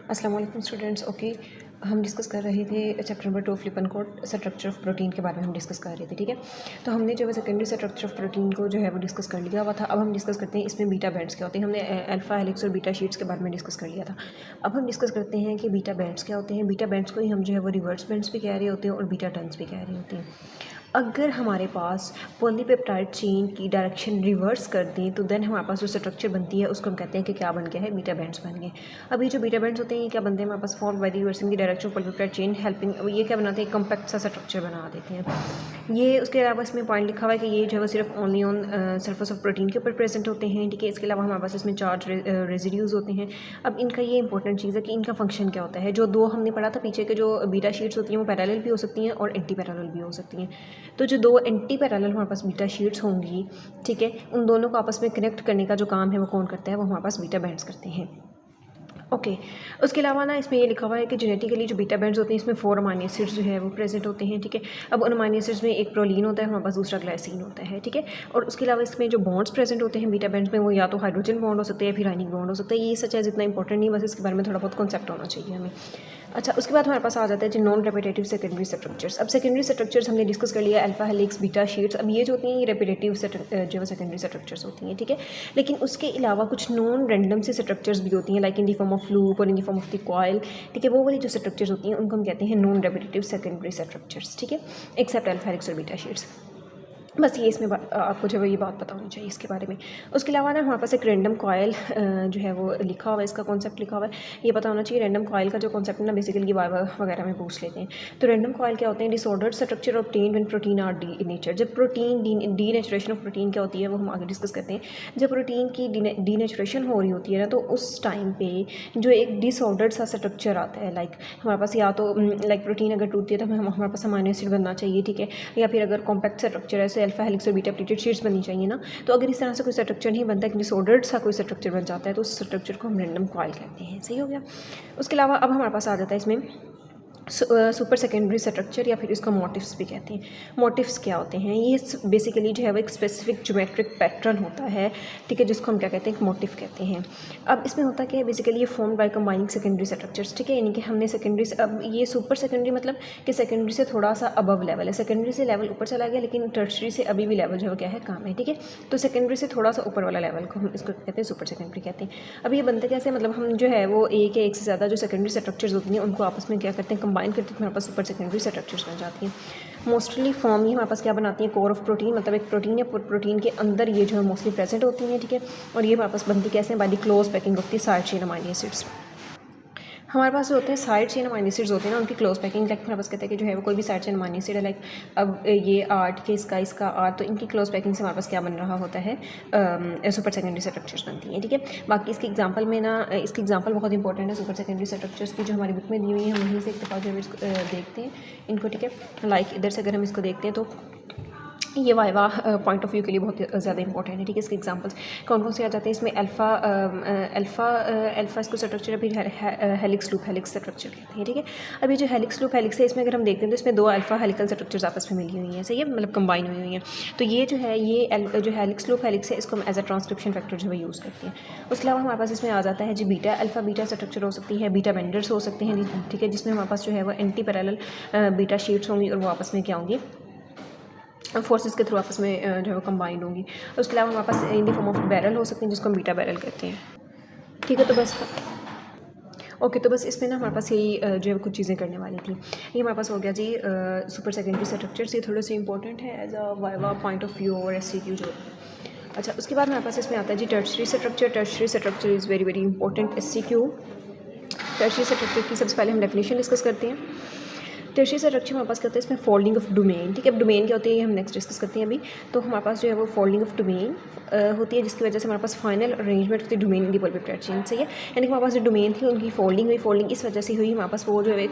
अस्सलाम वालेकुम students. Okay, हम डिस्कस कर रहे थे चैप्टर नंबर 2 फ्लिपन कोड स्ट्रक्चर ऑफ प्रोटीन के बारे में हम डिस्कस कर रहे थे। ठीक है, तो हमने जो है सेकेंडरी स्ट्रक्चर ऑफ प्रोटीन को जो है वो डिस्कस कर लिया हुआ था। अब हम डिस्कस करते हैं इसमें बीटा बैंड्स क्या होते हैं। हमने अल्फा हेलिक्स और बीटा शीट्स के बारे में डिस्कस कर लिया था। अब हम डिस्कस करते हैं कि बीटा बैंड्स क्या होते हैं। बीटा बैंड्स को ही हम जो है वो रिवर्स बैंड्स भी कह रहे होते हैं और बीटा टर्न्स भी कह रहे होते हैं। अगर हमारे पास पॉलीपेप्टाइड चेन की डायरेक्शन रिवर्स कर दें तो देन हमारे पास जो स्ट्रक्चर बनती है उसको हम कहते हैं कि क्या बन गया है, बीटा बैंड्स बन गए। अब ये जो बीटा बैंड्स होते हैं ये क्या बनते हैं हमारे पास, form by reversing the direction of polypeptide chain helping, ये क्या बनाते हैं, कॉम्पैक्ट सा स्ट्रक्चर बना देते हैं। ये उसके अलावा इसमें पॉइंट लिखा हुआ है कि ये जो है सिर्फ only on surface of protein के ऊपर प्रेजेंट होते हैं। ठीक है, इसके अलावा हमारे पास इसमें चार्ज रेजिड्यूज होते हैं। अब इनका ये इंपॉर्टेंट चीज़ है कि इनका फंक्शन क्या होता है। जो दो हमने पढ़ा था पीछे के जो बीटा शीट्स होती हैं वो पैरेलल भी हो सकती हैं और एंटी पैरेलल भी हो सकती हैं। तो जो दो एंटी पैरेलल हमारे पास बीटा शीट्स होंगी, ठीक है, उन दोनों को आपस में कनेक्ट करने का जो काम है वो कौन करता है, वो हमारे पास बीटा बैंड्स करते हैं। ओके, उसके अलावा ना इसमें ये लिखा हुआ है कि जेनेटिकली जो बीटा बैंड्स होते हैं इसमें 4 अमाइनो एसिड्स जो है वो प्रेजेंट होते हैं। ठीक है, अब उन अमाइनो एसिड्स में एक प्रोलीन होता है, हमारे पास दूसरा ग्लाइसिन होता है। ठीक है, और उसके अलावा इसमें जो बॉन्ड्स प्रेजेंट होते हैं बीटा बैंड्स में वो या तो हाइड्रोजन बॉन्ड हो सकते हैं या फिर आयनिक बॉन्ड हो सकता है। ये सच है इतना इंपॉर्टेंट नहीं, बस इसके बारे में थोड़ा बहुत कॉन्सेप्ट होना चाहिए हमें। अच्छा, उसके बाद हमारे पास आ जाता है जो नॉन रेपिटेटिव सेकेंडरी स्ट्रक्चर्स। अब सेकेंडरी स्ट्रक्चर्स हमने डिस्कस कर लिया, अल्फा हेलिक्स, बीटा शीट्स। अब ये जो होती हैं ये रेपिटेटिव जो है सेकेंडरी स्ट्रक्चर्स होती हैं। ठीक है, लेकिन उसके अलावा कुछ नॉन रैंडम से स्ट्रक्चर्स भी होती हैं, like in the form of loop और in the form of the coil. ठीक है, वो वाली जो स्ट्रक्चर्स होती हैं उनको हम कहते हैं नॉन रेपिटेटिव सेकेंडरी स्ट्रक्चर्स। ठीक है, एक्सेप्ट अल्फा हेलिक्स और बीटा शीट्स। बस ये इसमें आपको जो है ये बात पता होनी चाहिए इसके बारे में। उसके अलावा ना हमारे पास एक रैंडम कॉयल जो है वो लिखा हुआ है, इसका कॉन्सेप्ट लिखा हुआ है, ये पता होना चाहिए। रैंडम कॉयल का जो कॉन्सेप्ट है ना बेसिकली वाइवा वगैरह में पूछ लेते हैं। तो रैंडम कॉयल क्या होते हैं, disordered structure obtained when protein R D nature. जब प्रोटीन डी नेचुरेशन ऑफ प्रोटीन क्या होती है वो हम आगे डिस्कस करते हैं। जब प्रोटीन की डी नेचुरेशन हो रही होती है ना तो उस टाइम पे जो एक डिसऑर्डर्ड सा स्ट्रक्चर आता है, लाइक हमारे पास या तो लाइक प्रोटीन अगर टूटती है तो हमारे पास अमाइनो एसिड बनना चाहिए। ठीक है, या फिर अगर कॉम्पैक्ट स्ट्रक्चर है, अल्फा हेलिक्स और बीटा शीट्स बननी चाहिए ना। तो अगर इस तरह से कोई स्ट्रक्चर नहीं बनता, एक डिसऑर्डर्ड सा कोई स्ट्रक्चर बन जाता है तो उस स्ट्रक्चर को हम रैंडम कॉइल कहते हैं। सही हो गया। उसके अलावा अब हमारे पास आ जाता है इसमें सुपर सेकेंडरी स्ट्रक्चर या फिर इसको मोटिव्स भी कहते हैं। मोटिव्स क्या होते हैं, ये बेसिकली जो है वो एक स्पेसिफिक ज्योमेट्रिक पैटर्न होता है। ठीक है, जिसको हम क्या कहते हैं, एक मोटिव कहते हैं। अब इसमें होता क्या है, बेसिकली ये form by combining secondary structures. ठीक है, यानी कि हमने सेकेंडरी से, अब ये सुपर सेकेंडरी मतलब कि सेकेंडरी से थोड़ा सा अबव लेवल है, सेकेंडरी से लेवल ऊपर चला गया लेकिन टर्शरी से अभी भी लेवल जो है क्या है, काम है। ठीक है, तो सेकेंडरी से थोड़ा सा ऊपर वाला लेवल को हम इसको कहते हैं सुपर सेकेंडरी कहते हैं। अब ये बनते कैसे, मतलब हम जो है वो एक या एक से ज़्यादा जो सेकेंडरी स्ट्रक्चर्स होती हैं उनको आपस में क्या करते हैं, कंबाइन करते हैं, हमारे पास सुपर सेकेंडरी स्ट्रक्चर्स बन जाती हैं। मोस्टली फॉर्म ये हमारे पास क्या बनाती हैं, कोर ऑफ प्रोटीन, मतलब एक प्रोटीन या प्रोटीन के अंदर ये जो है मोस्टली प्रेजेंट होती हैं। ठीक है, और ये हमारे पास बनती कैसे हैं, by the close packing of the side chain amino acids. हमारे पास जो होते हैं साइड चेन अमाइनो एसिड्स होते हैं ना, उनकी क्लोज पैकिंग, लाइक हमारे पास कहते हैं कि जो है वो कोई भी साइड चेन अमाइनो एसिड है, लाइक अब ये आर्ट के इसका आर्ट, तो इनकी क्लोज पैकिंग से हमारे पास क्या बन रहा होता है, सुपर सेकेंडरी स्ट्रक्चर्स बनती हैं। ठीक है, बाकी इसके एग्जांपल में ना, इसकी एग्जांपल बहुत इंपॉर्टेंट है सुपर सेकेंडरी स्ट्रक्चर्स की, जो हमारी बुक में दी हुई है, हम वहीं से एक दफ़ा जो है इसको देखते हैं इनको। ठीक है, लाइक इधर से अगर हम इसको देखते हैं तो ये वाइवा पॉइंट ऑफ व्यू के लिए बहुत ज़्यादा इंपॉर्टेंट है। ठीक है, इसके एग्जांपल्स कौन से आ जाते हैं इसमें, अल्फा इसको स्ट्रक्चर, फिर हेलिक्स लूप हेलिक्स स्ट्रक्चर कहते हैं। ठीक है, अब ये जो हेलिक्स लूप हेलिक्स है इसमें अगर हम देखते हैं तो इसमें दो अल्फा हेलिकल स्ट्रक्चर्स आपस में मिली हुई हैं। सही है, मतलब कंबाइन हुई हुई हैं। तो ये जो है ये जो हेलिक्स लूप हेलिक्स है इसको हम एज अ ट्रांसक्रिप्शन फैक्टर जो है यूज़ करते हैं। उसके अलावा हमारे पास इसमें आ जाता है जी बीटा अल्फा बीटा स्ट्रक्चर हो सकती है, बीटा बेंडर्स हो सकते हैं। ठीक है, जिसमें हमारे पास जो है वो एंटी पैरेलल बीटा शीट्स होंगी और वो आपस में क्या होंगी, फोर्सेस के थ्रू आपस में जो है वो कंबाइंड होंगी। उसके अलावा हमारे पास in the form of barrel हो सकते हैं जिसको हम बीटा बैरल कहते हैं। ठीक है, तो बस ओके, तो बस इसमें ना हमारे पास यही जो है कुछ चीज़ें करने वाली थी। ये हमारे पास हो गया जी सुपर सेकेंडरी स्ट्रक्चर्स, ये थोड़े से इंपॉर्टेंट है as a viva point of view और SCQ जो। अच्छा, उसके बाद हमारे पास इसमें आता है जी tertiary structure. Tertiary structure is very very important SCQ। Tertiary structure की सबसे पहले हम डेफिनेशन डिस्कस करते हैं। टर्शरी स्ट्रक्चर हमारे पास कहते हैं इसमें फोल्डिंग ऑफ डोमेन। ठीक है, अब डोमेन क्या होती है हम नेक्स्ट डिस्कस करते हैं अभी। तो हमारे पास जो है वो फोल्डिंग ऑफ डोमेन होती है, जिसकी वजह से हमारे पास final arrangement of the domain in the polypeptide chain. सही है, यानी कि हमारे पास जो डोमेन थी उनकी फोल्डिंग हुई, फोल्डिंग इस वजह से हुई हमारे पास वो जो है एक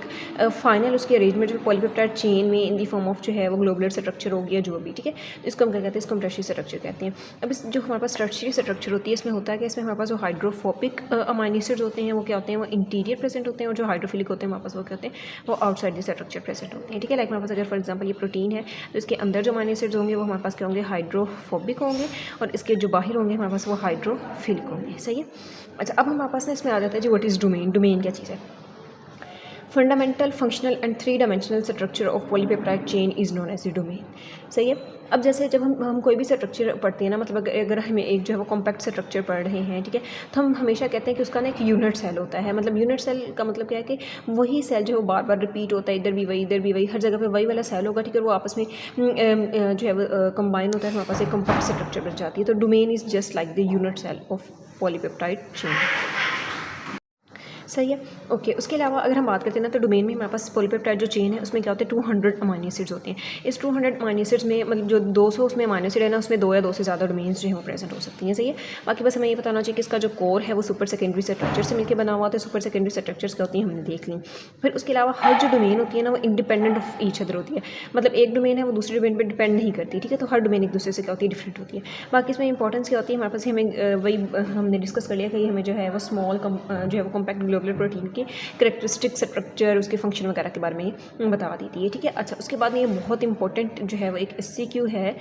फाइनल उसकी अरेंजमेंट जो पॉलीपेप्टाइड चेन में इन द फॉर्म ऑफ जो है वो ग्लोबुलर स्ट्रक्चर हो गया जो भी। ठीक है, तो इसको हम क्या कहते हैं, इसको हम टर्शरी स्ट्रक्चर कहते हैं। अब इस जो हमारे पास टर्शरी स्ट्रक्चर होती है इसमें होता है कि इसमें हमारे पास जो हाइड्रोफोबिक अमाइनो एसिड्स होते हैं वो क्या होते हैं, वो इंटीरियर प्रेजेंट होते हैं, और जो हाइड्रोफिलिक होते हैं हमारे पास वो क्या होते हैं, वो outside the structure structure present होते हैं, ठीक है। लाइक हमारे पास अगर फॉर एग्जांपल ये प्रोटीन है तो इसके अंदर जो अमीनो एसिड्स होंगे वो हमारे पास क्या होंगे, हाइड्रोफोबिक होंगे, और इसके जो बाहर होंगे हमारे पास वो हाइड्रोफिलिक होंगे, सही है। अच्छा, अब हमारे पास ना इसमें आ जाता है जी व्हाट इज़ डोमेन। डोमेन क्या चीज़ है? Fundamental, functional and 3 dimensional structure of polypeptide chain is known as the domain, सही है। अब जैसे जब हम कोई भी स्ट्रक्चर पढ़ते हैं ना, मतलब अगर हमें एक जो है वो कॉम्पैक्ट स्ट्रक्चर पढ़ रहे हैं, ठीक है, तो हम हमेशा कहते हैं कि उसका ना एक यूनिट सेल होता है। मतलब यूनिट सेल का मतलब क्या है कि वही सेल जो है वो बार बार रिपीट होता है, इधर भी वही, इधर भी वही, हर जगह पे वही वाला सेल होगा, ठीक है, और वो आपस में जो है वो कंबाइन होता है, हमारे पास एक कॉम्पैक्ट स्ट्रक्चर बन जाती है। तो domain is just like the unit cell of polypeptide chain, सही है। ओके, उसके अलावा अगर हम बात करते हैं ना, तो डोमेन में हमारे पास पॉलीपेप्टाइड जो चेन है उसमें क्या होता है, 200 अमीनो एसिड्स होते हैं। इस 200 अमीनो एसिड्स में मतलब जो 200 उसमें अमीनो एसिड है ना, उसमें 2 या 2 से ज़्यादा डोमेन्स जो है वो प्रेजेंट हो सकती हैं, सही है। बाकी बस हमें ये बताना चाहिए कि इसका जो कोर है वो सुपर सेकेंडरी स्ट्रक्चर से मिलकर बना हुआ होता है। सुपर सेकेंडरी स्ट्रक्चर्स क्या होती हैं हमने देख ली। फिर उसके अलावा हर जो डोमेन होती है ना वो इंडिपेंडेंट ऑफ ईच अदर होती है। मतलब एक डोमेन है वो दूसरे डोमेन पर डिपेंड नहीं करती, ठीक है। तो हर डोमेन एक दूसरे से क्या होती है, डिफरेंट होती है। बाकी इसमें इंपॉर्टेंस क्या होती है हमारे पास, हमें वही हमने डिस्कस कर लिया कि हमें जो है वो स्मॉल जो है वो कॉम्पैक्ट ग्लोबुलर प्रोटीन की कैरेक्टरिस्टिक स्ट्रक्चर, उसके फंक्शन वगैरह के बारे में बता देती है, ठीक है। अच्छा, उसके बाद में ये बहुत इंपॉर्टेंट जो है वो एक SCQ है,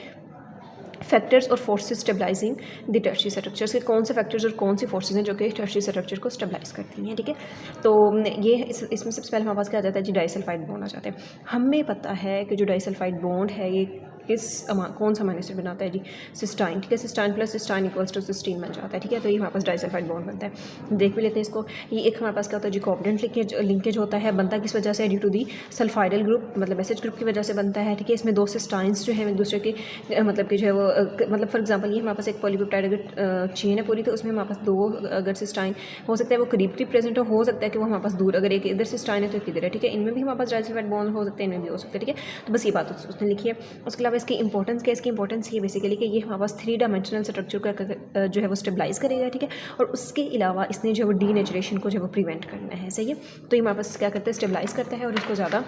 फैक्टर्स और forces stabilising the tertiary structures के कौन से फैक्टर्स और कौन सी फोर्सेस हैं जो कि टर्शियरी स्ट्रक्चर को स्टेबलाइज करती हैं, ठीक है। तो ये इसमें सबसे पहले हमारे पास क्या आ जाता है जी, डाइसल्फाइड बॉन्ड आ जाता है। हमें पता है कि जो डाइसल्फाइड बॉन्ड है ये कौन सा अमीनो एसिड बनाता है जी, सिस्टाइन, ठीक है। Cysteine plus cysteine equals to cystine बन जाता है, ठीक है। तो ये हमारे पास डाइसल्फाइड बॉन्ड बनता है। देख भी लेते हैं इसको। ये एक हमारे पास क्या होता है जी, कोवलेंट लिंकेज होता है। बनता किस वजह से, ड्यू टू दी सल्फाइडल ग्रुप, मतलब एसएच ग्रुप की वजह से बनता है, ठीक है। इसमें 2 सिस्टाइन्स जो है एक दूसरे के मतलब कि जो है वो मतलब फॉर एग्जांपल ये हमारे पास एक पॉलीपेप्टाइड अगर चेन है पूरी, तो उसमें हमारे पास 2 अगर सिस्टाइन हो सकता है वो करीब प्रेजेंट हो सकता है कि वो हमारे पास दूर, अगर एक इधर सिस्टाइन है तो एक इधर है, ठीक है। इनमें भी हमारे पास डाइसल्फाइड बॉन्ड हो सकते हैं, इनमें भी हो सकते हैं, ठीक है। तो बस ये बात उसने लिखी है। उसके अलावा इसकी इंपॉर्टेंस, इसकी इंपॉर्टेंस ये बेसिकली कि ये हमारे पास 3 डायमेंशनल स्ट्रक्चर का जो है वो स्टेबलाइज करेगा, ठीक है। और उसके अलावा इसने जो है वो डीनेचुरेशन को जो है वो प्रिवेंट करना है, सही है। तो ये हमारे पास क्या करता है, स्टेबलाइज करता है और उसको ज़्यादा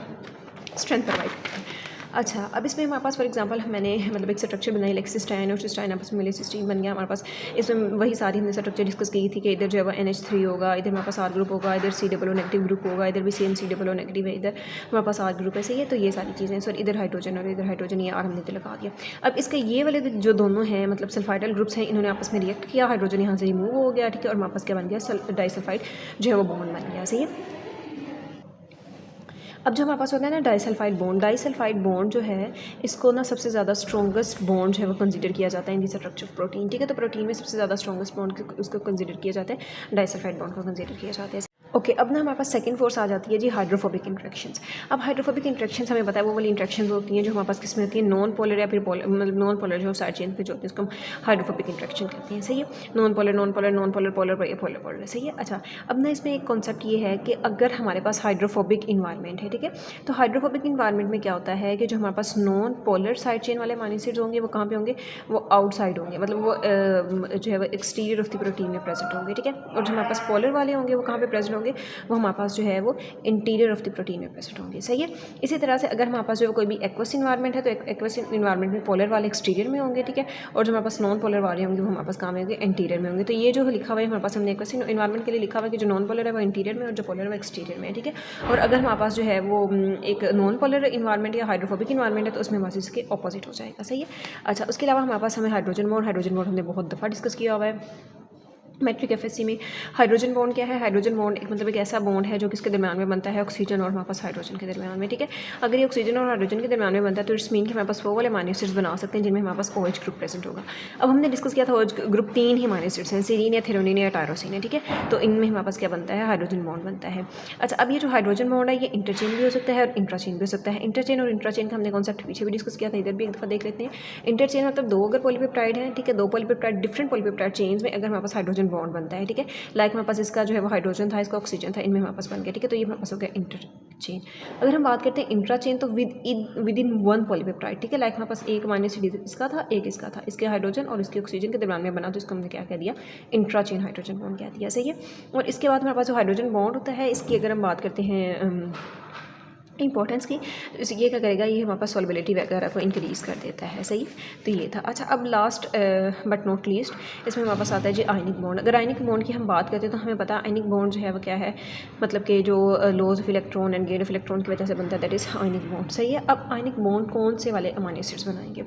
स्ट्रेंथ प्रोवाइड करता है। अच्छा, अब इसमें हमारे पास फॉर एग्जांपल मैंने मतलब एक स्ट्रक्चर बनाई, लाइक सिस्टाइन और सिस्टाइन आपस में मिले सिस्टीन बन गया हमारे पास। इसमें वही सारी हमने स्ट्रक्चर डिस्कस की थी कि इधर जो है वो NH3 होगा, इधर हमारे पास R ग्रुप होगा, इधर COO नेगेटिव ग्रुप होगा, इधर भी सेम COO नेगेटिव है, इधर हमारे पास R ग्रुप है, सही है। तो ये सारी चीज़ें, सॉरी इधर हाइड्रोजन और इधर हाइड्रोजन, ये R हमने तो लगा दिया। अब इसके ये वाले जो दोनों हैं मतलब सल्फाइडल ग्रुप्स हैं, इन्होंने आपस में रिएक्ट किया, हाइड्रोजन यहाँ से रिमूव हो गया, ठीक है। और हमारे पास क्या बन गया, डाइसल्फाइड जो है वो बॉन्ड बन गया, सही है। अब जो हमारे पास होता है ना डाइसल्फाइड बॉन्ड जो है इसको ना सबसे ज़्यादा स्ट्रॉन्गेस्ट बॉन्ड जो है वो कंसीडर किया जाता है इन दी स्ट्रक्चर ऑफ प्रोटीन, ठीक है। तो प्रोटीन में सबसे ज़्यादा स्ट्रॉन्गेस्ट बॉन्ड उसको कंसीडर किया जाता है, डाइसल्फाइड बॉन्ड को कंसीडर किया जाता है। ओके, अब ना हमारे पास सेकंड फोर्स आ जाती है जी, हाइड्रोफोबिक इंट्रैक्शंस। अब हाइड्रोफोबिक इंट्रैक्शंस हमें पता है वो वाली इंट्रैक्शंस होती हैं जो हमारे पास किस में होती है, नॉन पोलर या फिर मतलब नॉन पोलर जो साइड चेन पे जो होती है उसको हम हाइड्रोफोबिक इंट्रैक्शन कहते हैं, सही है। नॉन पोलर पोलर, सही है। अच्छा, अब ना इसमें एक कॉन्सेप्ट ये है कि अगर हमारे पास हाइड्रोफोबिक इन्वायरमेंट है, ठीक है, तो हाइड्रोफोबिक इन्वायरमेंट में क्या होता है कि जो हमारे पास नॉन पोलर साइड चेन वाले अमीनो एसिड्स होंगे वो कहाँ पे होंगे, वो आउटसाइड होंगे, मतलब वो जो है वो एक्सटीरियर ऑफ द प्रोटीन में प्रेजेंट होंगे, ठीक है। और जो हमारे पास पोलर वाले होंगे वो कहाँ पे प्रेजेंट होंगे, वो हमारे पास जो है वो इंटीरियर ऑफ द प्रोटीन में प्रेजेंट होंगे, सही है। इसी तरह से अगर हमारे पास जो है कोई भी एक्वस इन्वायरमेंट है तो एक्वस इन्वायरमेंट में पोलर वाले एक्सटीरियर में होंगे, ठीक है। और जो हमारे पास नॉन पोलर वाले होंगे वो हमारे पास कहाँ में होंगे, इंटीरियर में होंगे। तो ये जो लिखा हुआ है हमारे पास, हमने एक्वस इन्वायरमेंट के लिए लिखा हुआ है कि जो नॉन पोलर है वो इंटीरियर में और जो पोलर है वो एक्सटीरियर में है, ठीक है। और अगर हमारे पास जो है वो एक नॉन पोलर इन्वायरमेंट या हाइड्रोफोबिक इन्वायरमेंट है तो उसमें हमारे इसके ऑपोजिट हो जाएगा, सही है। अच्छा, उसके अलावा हमारे पास हमें हाइड्रोजन बॉन्ड हमने बहुत दफ़ा डिस्कस किया हुआ है मैट्रिक FSC में। हाइड्रोजन बॉन्ड क्या है, हाइड्रोजन बॉन्ड एक मतलब एक ऐसा बॉन्ड है जो किसके दरमियान में बनता है, ऑक्सीजन और हमारे पास हाइड्रोजन के दरमियान में, ठीक है। अगर ये ऑक्सीजन और हाइड्रोजन के दरमियान में बनता है तो इट्स मीन कि हमारे पास वो वाले अमीनो एसिड्स बना सकते हैं जिनमें हमारे पास OH ग्रुप प्रेजेंट होगा। अब हमने डिस्कस किया था OH ग्रुप 3 ही अमीनो एसिड्स हैं, सीरीन या थेरोनिन या टायरोसिन है, ठीक है। तो इनमें हमारे पास क्या बनता है, हाइड्रोजन बॉन्ड बनता है। अच्छा, अब ये जो हाइड्रोजन बॉन्ड है ये इंटरचेन भी हो सकता है और इंट्राचेन भी हो सकता है। इंटरचेन और इंट्राचेन का हमने कॉन्सेप्ट पीछे भी डिस्कस किया था, इधर भी एक दफ़ा देख लेते हैं। इंटरचेन मतलब 2 अगर पॉलीपेप्टाइड है, ठीक है, 2 पॉलीपेप्टाइड डिफरेंट पॉलीपेप्टाइड चेन्स में अगर हमारे पास हाइड्रोजन बॉन्ड बनता है, ठीक है। लाइक हमारे पास इसका जो है वो हाइड्रोजन था, इसका ऑक्सीजन था, इनमें हमारे पास बन गया, ठीक है। तो ये हमारे पास हो गया इंटरचेन। अगर हम बात करते हैं इंट्राचेन तो विद इन 1 पॉलीपेप्टाइड, ठीक है। लाइक हमारे पास एक अमीनो एसिड इसका था, एक इसका था, इसके हाइड्रोजन और इसके ऑक्सीजन के दरमियान में बना, तो इसको हमने क्या कह दिया, इंट्राचेन हाइड्रोजन बॉन्ड कह दिया, सही है। और इसके बाद हमारे पास जो हाइड्रोजन बॉन्ड होता है इसकी अगर हम बात करते हैं इंपॉर्टेंस की। ये क्या करेगा, ये हमारे पास सॉल्युबिलिटी वगैरह को इंक्रीज़ कर देता है। सही, तो ये था। अच्छा, अब लास्ट बट नॉट लीस्ट इसमें हमारे पास आता है जी आयनिक बॉन्ड। अगर आयनिक बॉन्ड की हम बात करते हैं तो हमें पता है आयनिक बॉन्ड जो है वो क्या है, मतलब कि जो loss of electron and gain of electron की वजह से बनता है, दैट इज़ आयनिक बॉन्ड। सही है। अब आयनिक बॉन्ड कौन से वाले अमाइनो एसिड्स बनाएंगे?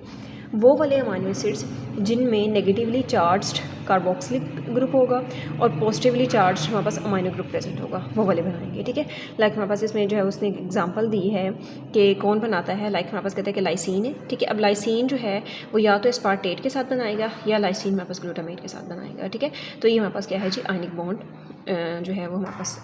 वो वाले अमाइनो एसिड्स जिनमें नेगेटिवली चार्ज्ड कार्बोक्सिलिक ग्रुप होगा और पॉजिटिवली चार्ज हमारे पास अमाइनो ग्रुप प्रेजेंट होगा, वो वाले बनाएंगे। ठीक है। लाइक हमारे पास इसमें जो है उसने एग्जांपल दी है कि कौन बनाता है। लाइक हमारे पास कहते हैं कि लाइसिन है। ठीक है। अब लाइसिन जो है वो या तो एस्पार्टेट के साथ बनाएगा या लाइसिन हमारे पास ग्लूटामेट के साथ बनाएगा। ठीक है। तो ये हमारे पास क्या है जी, आयनिक बॉन्ड जो है वो हमारे पास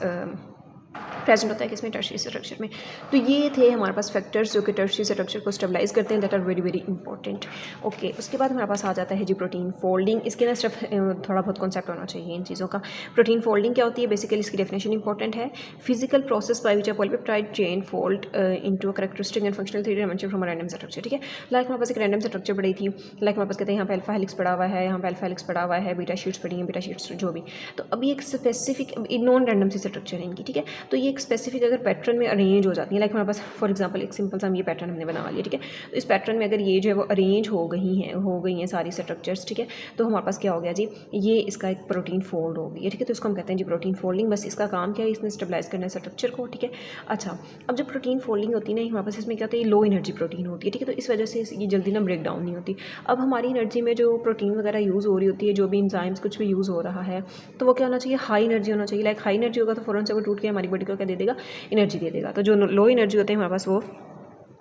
प्रेजेंट होता है किसमें, टर्शियरी स्ट्रक्चर में। तो ये थे हमारे पास फैक्टर्स जो कि टर्शियरी स्ट्रक्चर को स्टेबलाइज करते हैं, that are very very important. Okay, उसके बाद हमारे पास आ जाता है जी प्रोटीन फोल्डिंग। इसके ना सिर्फ थोड़ा बहुत कॉन्सेप्ट होना चाहिए इन चीज़ों का। प्रोटीन फोल्डिंग क्या होती है? बेसिकली इसकी डेफिनेशन इंपॉर्टेंट है। Physical process by which a polypeptide chain fold into a characteristic and functional three dimension from a random structure. ठीक है। लाइक हमारे पास एक रैंडम स्ट्रक्चर पड़ी थी। लाइक हमारे पास कहते हैं यहाँ पे अल्फा हेलिक्स पड़ा हुआ है, यहाँ पे अल्फा हेलिक्स पड़ा हुआ है, बीटा शीट्स पड़ी हैं, बीटा शीट्स जो भी। तो अभी एक स्पेसिफिक नॉन रैंडम सी स्ट्रक्चर है इनकी। ठीक है। तो ये एक स्पेसिफिक अगर पैटर्न में अरेंज हो जाती है, लाइक हमारे पास फॉर एग्जांपल एक सिंपल सा हम ये पैटर्न हमने बना लिया। ठीक है। तो इस पैटर्न में अगर ये जो है वो अरेंज हो गई हैं सारी स्ट्रक्चर्स। ठीक है। तो हमारे पास क्या हो गया जी, ये इसका एक प्रोटीन फोल्ड हो गई है। ठीक है। तो इसको हम कहते हैं जी प्रोटीन फोल्डिंग। बस इसका काम क्या है, इसने स्टेबलाइज करना है स्ट्रक्चर को। ठीक है। अच्छा, अब जब प्रोटीन फोल्डिंग होती है ना हमारे पास, इसमें क्या होता है, ये लो एनर्जी प्रोटीन होती है। ठीक है। तो इस वजह से ये जल्दी ना ब्रेक डाउन नहीं होती। अब हमारी एनर्जी में जो प्रोटीन वगैरह यूज़ हो रही होती है, जो भी इंजाइम्स कुछ भी यूज़ हो रहा है, तो वो क्या होना चाहिए, हाई एनर्जी होना चाहिए। लाइक हाई एनर्जी होगा तो फ़ौरन से वो टूट के हमारी बॉडी को क्या दे देगा, एनर्जी दे देगा। तो जो लो एनर्जी होते हैं हमारे पास, वो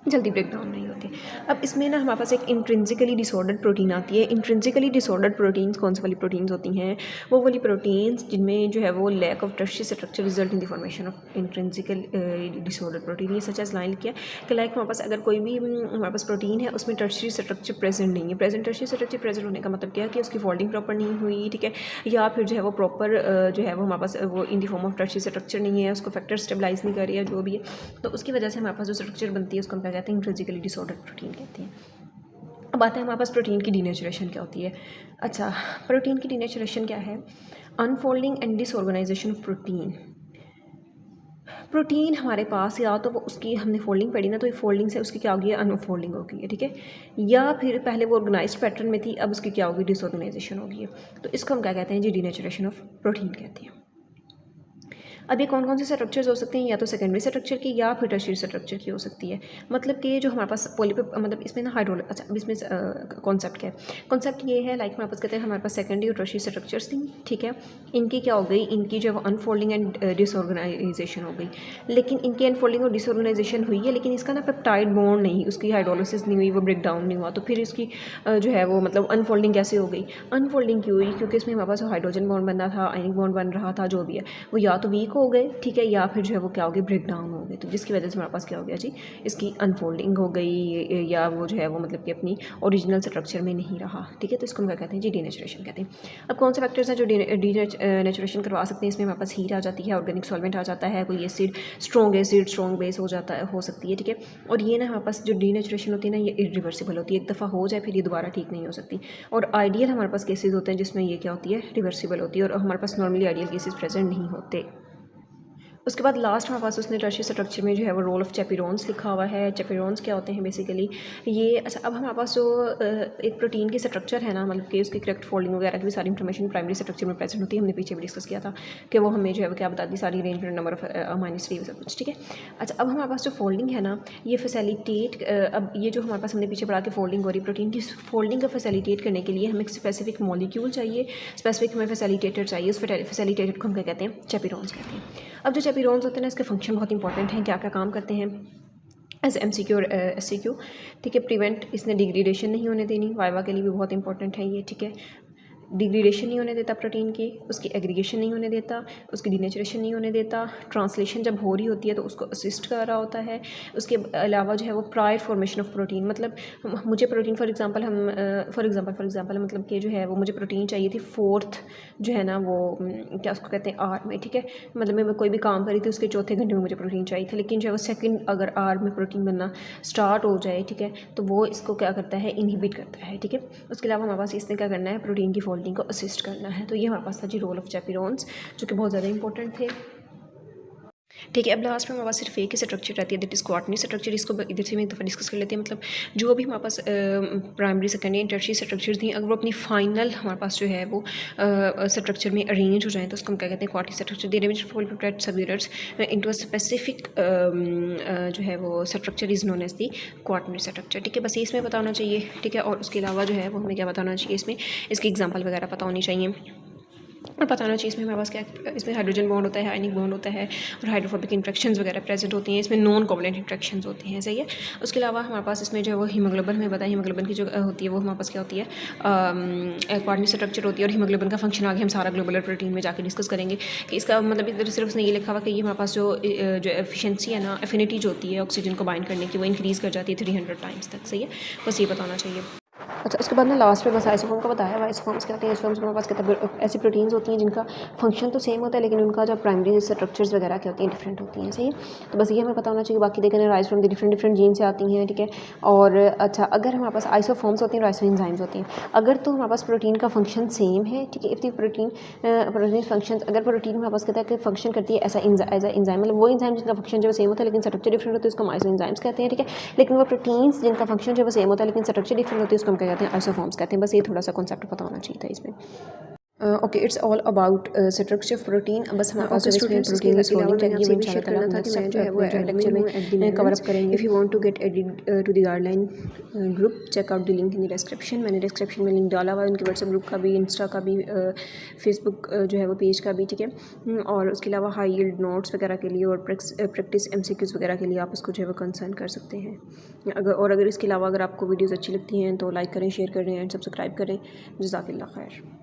जल्दी ब्रेक डाउन नहीं होती। अब इसमें ना हमारे पास एक इंट्रिंसिकली डिसऑर्डर्ड प्रोटीन आती है। इंट्रिंसिकली डिसऑर्डर्ड प्रोटीन्स कौन सी वाली प्रोटीन्स होती हैं? वो वाली प्रोटीन्स जिनमें जो है वो lack of tertiary structure result in the formation of intrinsically disordered protein. ये सच एज लाइन किया कि लाइक हमारे पास अगर कोई भी हमारे पास प्रोटीन है उसमें टर्शियरी स्ट्रक्चर प्रेजेंट नहीं है। प्रेजेंट टर्शियरी स्ट्रक्चर प्रेजेंट होने का मतलब क्या है कि उसकी फोल्डिंग प्रॉपर नहीं हुई। ठीक है। या फिर जो है वो प्रॉपर जो है वो हमारे पास वो इन the form of tertiary structure नहीं है, उसको फैक्टर स्टेबलाइज नहीं कर रही है, जो भी है। तो उसकी वजह से हमारे पास जो स्ट्रक्चर बनती है उसको हम क्या कहते हैं, इंट्रिंसिकली डिसऑर्डर्ड प्रोटीन कहते हैं। अब आते हैं हमारे पास प्रोटीन की डीनेचुरेशन क्या होती है। अच्छा, प्रोटीन की डीनेचुरेशन क्या है? Unfolding and disorganisation of protein. Protein हमारे पास या तो वो उसकी हमने फोल्डिंग पढ़ी ना, तो ये फोल्डिंग से उसकी क्या होगी, अनफोल्डिंग होगी है। ठीक है। या फिर पहले वो ऑर्गेनाइज्ड पैटर्न में थी, अब उसकी क्या होगी, डिसऑर्गेनाइजेशन होगी। तो इसको हम क्या कहते हैं जी, डीनेचुरेशन ऑफ प्रोटीन कहते हैं। अब ये कौन कौन से स्ट्रक्चर्स हो सकते हैं, या तो सेकेंडरी स्ट्रक्चर की या फिर टर्शियरी स्ट्रक्चर की हो सकती है। मतलब कि जो हमारे पास मतलब इसमें ना हाइड्रोल, अच्छा अब इसमें कॉन्सेप्ट क्या है? कॉन्सेप्ट ये है, लाइक हमारे पास कहते हैं हमारे पास सेकेंडरी और टर्शियरी स्ट्रक्चर्स थी। ठीक है। इनकी क्या हो गई, इनकी जो है अनफोल्डिंग एंड डिसऑर्गेनाइजेशन हो गई। लेकिन इनकी अनफोल्डिंग और डिसऑर्गेनाइजेशन हुई है, लेकिन इसका ना पेप्टाइड बॉन्ड नहीं, उसकी हाइड्रोलिसिस नहीं हुई, वो ब्रेक डाउन नहीं हुआ। तो फिर इसकी जो है वो मतलब अनफोल्डिंग कैसे हो गई? अनफोल्डिंग क्यों हुई? क्योंकि इसमें हमारे पास हाइड्रोजन बॉन्ड बनना था, आयनिक बॉन्ड बन रहा था, जो भी है वो या तो वीक हो गए। ठीक है। या फिर जो है वो क्या हो गए, ब्रेक डाउन हो गए। तो जिसकी वजह से हमारे पास क्या हो गया जी, इसकी अनफोल्डिंग हो गई, या वो जो है वो मतलब कि अपनी ओरिजिनल स्ट्रक्चर में नहीं रहा। ठीक है। तो इसको हम क्या कहते हैं जी, डीनेचुरेशन कहते हैं। अब कौन से फैक्टर्स हैं जो डीनेचुरेशन करवा सकते हैं? इसमें हमारे पास हीट आ जाती है, ऑर्गेनिक सॉल्वेंट आ जाता है, कोई एसिड, स्ट्रॉन्ग बेस हो जाता है, हो सकती है। ठीक है। और ये ना हमारे पास जो डीनेचुरेशन होती है ना, ये इरिवर्सिबल होती है। एक दफ़ा हो जाए फिर ये दोबारा ठीक नहीं हो सकती। और आइडियल हमारे पास केसेस होते हैं जिसमें ये क्या होती है, रिवर्सिबल होती है, और हमारे पास नॉर्मली आइडियल केसेस प्रेजेंट नहीं होते। उसके बाद लास्ट हमारे पास उसने टर्शियरी स्ट्रक्चर में जो है वो रोल ऑफ चैपेरोन्स लिखा हुआ है। चैपेरोन्स क्या होते हैं बेसिकली ये? अच्छा, अब हमारे पास जो एक प्रोटीन की स्ट्रक्चर है ना, मतलब कि उसकी करेक्ट फोल्डिंग वगैरह की भी सारी इंफॉर्मेशन प्राइमरी स्ट्रक्चर में प्रेजेंट होती है। हमने पीछे भी डिस्कस किया था कि वो हमें जो है वो क्या बता दी, सारी अरेंजमेंट, नंबर ऑफ -3 सब कुछ। ठीक है। अच्छा, अब हमारे पास जो फोल्डिंग है ना, ये फैसिलिटेट, अब ये जो हमारे पास हमने पीछे पढ़ा के फोल्डिंग हो रही प्रोटीन की, फोल्डिंग को फैसिलिटेट करने के लिए हमें एक स्पेसिफिक मॉलिक्यूल चाहिए, स्पेसिफिक हमें फैसिलिटेटर चाहिए। उस फैसिलिटेटर को हम क्या कहते हैं, चैपेरोन्स कहते हैं। अब जो चैपेरोन्स होते हैं ना, इसके फंक्शन बहुत इंपॉर्टेंट हैं। क्या क्या काम करते हैं एज MCQ और SCQ। ठीक है। प्रिवेंट, इसने डिग्रेडेशन नहीं होने देनी, वाइवा के लिए भी बहुत इंपॉर्टेंट है ये। ठीक है। डिग्रेडेशन नहीं होने देता प्रोटीन की, उसकी एग्रीगेशन नहीं होने देता, उसकी डिनेचुरेशन नहीं होने देता, ट्रांसलेशन जब हो रही होती है तो उसको असिस्ट कर रहा होता है। उसके अलावा जो है वो प्रायर फॉर्मेशन ऑफ प्रोटीन, मतलब मुझे प्रोटीन फॉर एग्जांपल मतलब कि जो है वो मुझे प्रोटीन चाहिए थी फोर्थ जो है ना वो क्या उसको कहते हैं, आर में। ठीक है। मतलब मैं कोई भी काम करी थी उसके चौथे घंटे में मुझे प्रोटीन चाहिए था, लेकिन जो है वो सेकंड अगर आर में प्रोटीन बनना स्टार्ट हो जाए, ठीक है, तो वो इसको क्या करता है, इनहिबिट करता है। ठीक है। उसके अलावा हमारे पास इसने क्या करना है, प्रोटीन की फोल्डिंग को असिस्ट करना है। तो ये हमारे पास था जी रोल ऑफ चैपेरोन्स, जो कि बहुत ज़्यादा इंपॉर्टेंट थे। ठीक है। अब लास्ट में हमारे पास सिर्फ एक ही स्ट्रक्चर रहती है, दैट इज़ क्वार्टरनरी स्ट्रक्चर। इसको इधर से मैं एक दफ़ा डिस्कस कर लेते हैं। मतलब जो भी हमारे पास primary secondary and tertiary structure थी, अगर वो अपनी फाइनल हमारे पास जो है वो स्ट्रक्चर में अरेंज हो जाए तो उसको हम क्या कहते हैं, quaternary structure. They arrange subunits into a specific जो है वो structure is known as the quaternary structure. ठीक है, बस ये इसमें पता होना चाहिए। ठीक है, और उसके अलावा जो है वो हमें क्या पता होना चाहिए, इसमें इसकी एग्जाम्पल वगैरह पता होनी चाहिए और पता होना चाहिए इसमें हमारे पास क्या, इसमें हाइड्रोजन बॉन्ड होता है, आयनिक बॉन्ड होता है और हाइड्रोफोबिक इंट्रैक्शंस वगैरह प्रेजेंट होती हैं। इसमें नॉन कोवलेंट इंट्रैक्शंस होती हैं, सही है। उसके अलावा हमारे पास इसमें जो है वो हीमोग्लोबिन, हमें पता है हीमोग्लोबिन की जो होती है वो हमारे पास क्या होती है, क्वार्टरनरी स्ट्रक्चर होती है। और हीमोग्लोबिन का फंक्शन आगे हम सारा ग्लोबुलर प्रोटीन में जाकर डिस्कस करेंगे कि इसका मतलब इधर सिर्फ उसने ये लिखा हुआ कि ये हमारे पास जो एफिशिएंसी है ना, एफिनिटी जो होती है ऑक्सीजन को बाइंड करने की, वो इंक्रीज़ कर जाती है 300 टाइम्स तक, सही है। बस ये बताना चाहिए। अच्छा, उसके बाद में लास्ट में बस आइसोफॉर्म का बताया हुआ। आइसोफॉर्म्स क्या होते हैं, आइसोफॉर्म्स हमारे पास क्या ऐसी प्रोटीन्स होती हैं जिनका फंक्शन तो सेम होता है लेकिन उनका जो प्राइमरी स्ट्रक्चर्स वगैरह क्या होती हैं, डिफरेंट होती हैं, सही है। तो बस ये हमें पता होना चाहिए। बाकी देखें आइसोफॉर्म डिफरेंट डिफरेंट जीन से आती हैं, ठीक है। और अच्छा, अगर हमारे पास आइसोफॉर्म्स होती हैं और आइसोएंजाइम्स होती हैं, अगर तो हमारे पास प्रोटीन का फंक्शन सेम है, ठीक है। इफ़ द प्रोटीन फंक्शन, अगर प्रोटीन हमारे पास कहता है कि फंक्शन करती है एज अ एंजाइम, मतलब वो एंजाइम जिनका फंक्शन जो सेम होता है लेकिन स्ट्रक्चर डिफरेंट होती है, उसको हम आइसोएंजाइम्स कहते हैं, ठीक है। लेकिन वो प्रोटीन्स जिनका फंक्शन जो वो सेम होता है लेकिन स्ट्रक्चर डिफरेंट होती है, उसको हम क्या कहते हैं, आइसोफॉर्म्स कहते हैं। बस ये थोड़ा सा कॉन्सेप्ट पता होना चाहिए था इसमें। Okay, it's all about structure of protein. बस हमारे पास इसमें प्रोटीन की फोल्डिंग चाहिए, वो इंशाल्लाह ताला हम नेक्स्ट लेक्चर में कवर अप करेंगे। If you want to get added to the guideline group, check out the link in the description. मैंने डिस्क्रिप्शन में लिंक डाला हुआ है उनके व्हाट्सएप ग्रुप का भी, इंस्टा का भी, फेसबुक जो है वो पेज का भी, ठीक है। और उसके अलावा हाई यील्ड नोट्स वगैरह के लिए और प्रैक्टिस MCQs वगैरह के लिए आप उसको जो है वो कंसर्न कर सकते हैं। अगर इसके अलावा अगर आपको वीडियोज़ अच्छी लगती हैं तो लाइक करें, शेयर करें एंड सब्सक्राइब करें। जज़ाकिल्लाह खैर।